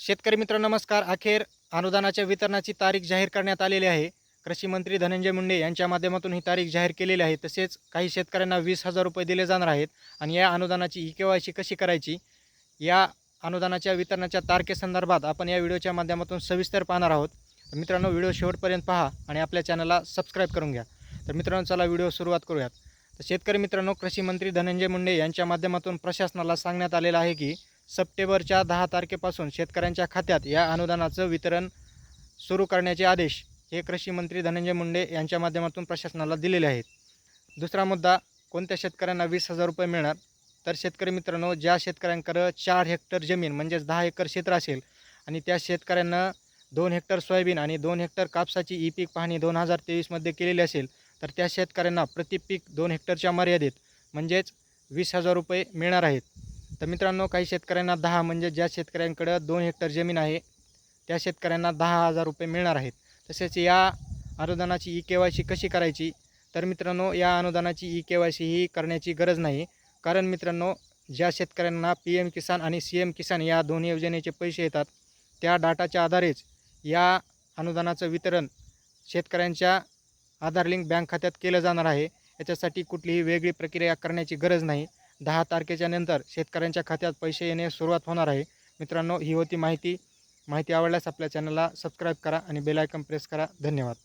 शेतकरी मित्र नमस्कार. अखेर अनुदानाच्या वितरणाची तारीख जाहीर करण्यात आलेली आहे. कृषी मंत्री धनंजय मुंडे यांच्या माध्यमातून ही तारीख जाहीर केलेली आहे. तसेच काही शेतकऱ्यांना 20,000 रुपये दिले जाणार आहेत आणि या अनुदानाची ई-के-वाय-सी कशी करायची, या अनुदानाच्या वितरणाच्या तारखेसंदर्भात आपण या व्हिडिओच्या माध्यमातून सविस्तर पाहणार आहोत. तर मित्रांनो, व्हिडिओ शेवटपर्यंत पहा आणि आपल्या चॅनलला सबस्क्राईब करून घ्या. तर मित्रांनो, चला व्हिडिओ सुरुवात करूयात. तर शेतकरी मित्रांनो, कृषी मंत्री धनंजय मुंडे यांच्या माध्यमातून प्रशासनाला सांगण्यात आलेलं आहे की सप्टेंबरच्या 10 तारखेपासून शेतकऱ्यांच्या खात्यात या अनुदानाचं वितरण सुरू करण्याचे आदेश हे कृषी मंत्री धनंजय मुंडे यांच्या माध्यमातून प्रशासनाला दिलेले आहेत. दुसरा मुद्दा, कोणत्या शेतकऱ्यांना 20,000 रुपये मिळणार? तर शेतकरी मित्रांनो, ज्या शेतकऱ्यांकडं 4 हेक्टर जमीन म्हणजेच 10 एकर क्षेत्र असेल आणि त्या शेतकऱ्यांना 2 हेक्टर सोयाबीन आणि 2 हेक्टर कापसाची ई-पीक पाहणी 2023मध्ये केलेली असेल, तर त्या शेतकऱ्यांना प्रति पीक 2 हेक्टरच्या मर्यादेत म्हणजेच 20,000 रुपये मिळणार आहेत. तर मित्रांनो, काही शेतकऱ्यांना 10 म्हणजे ज्या शेतकऱ्यांकडं 2 हेक्टर जमीन आहे त्या शेतकऱ्यांना 10,000 रुपये मिळणार आहेत. तसेच या अनुदानाची ई-के-वाय-सी कशी करायची? तर मित्रांनो, या अनुदानाची ई-के-वाय-सी ही करण्याची गरज नाही. कारण मित्रांनो, ज्या शेतकऱ्यांना PM किसान आणि CM किसान या दोन्ही योजनेचे पैसे येतात, त्या डाटाच्या आधारेच या अनुदानाचं वितरण शेतकऱ्यांच्या आधार लिंक बँक खात्यात केलं जाणार आहे. याच्यासाठी कुठलीही वेगळी प्रक्रिया करण्याची गरज नाही. 10 तारखेच्या नंतर शेतकऱ्यांच्या खात्यात पैसे येण्यास सुरुवात होणार आहे. मित्रांनो, ही होती माहिती. माहिती आवडल्यास आपल्या चॅनलला सबस्क्राईब करा आणि बेल आयकॉन प्रेस करा. धन्यवाद.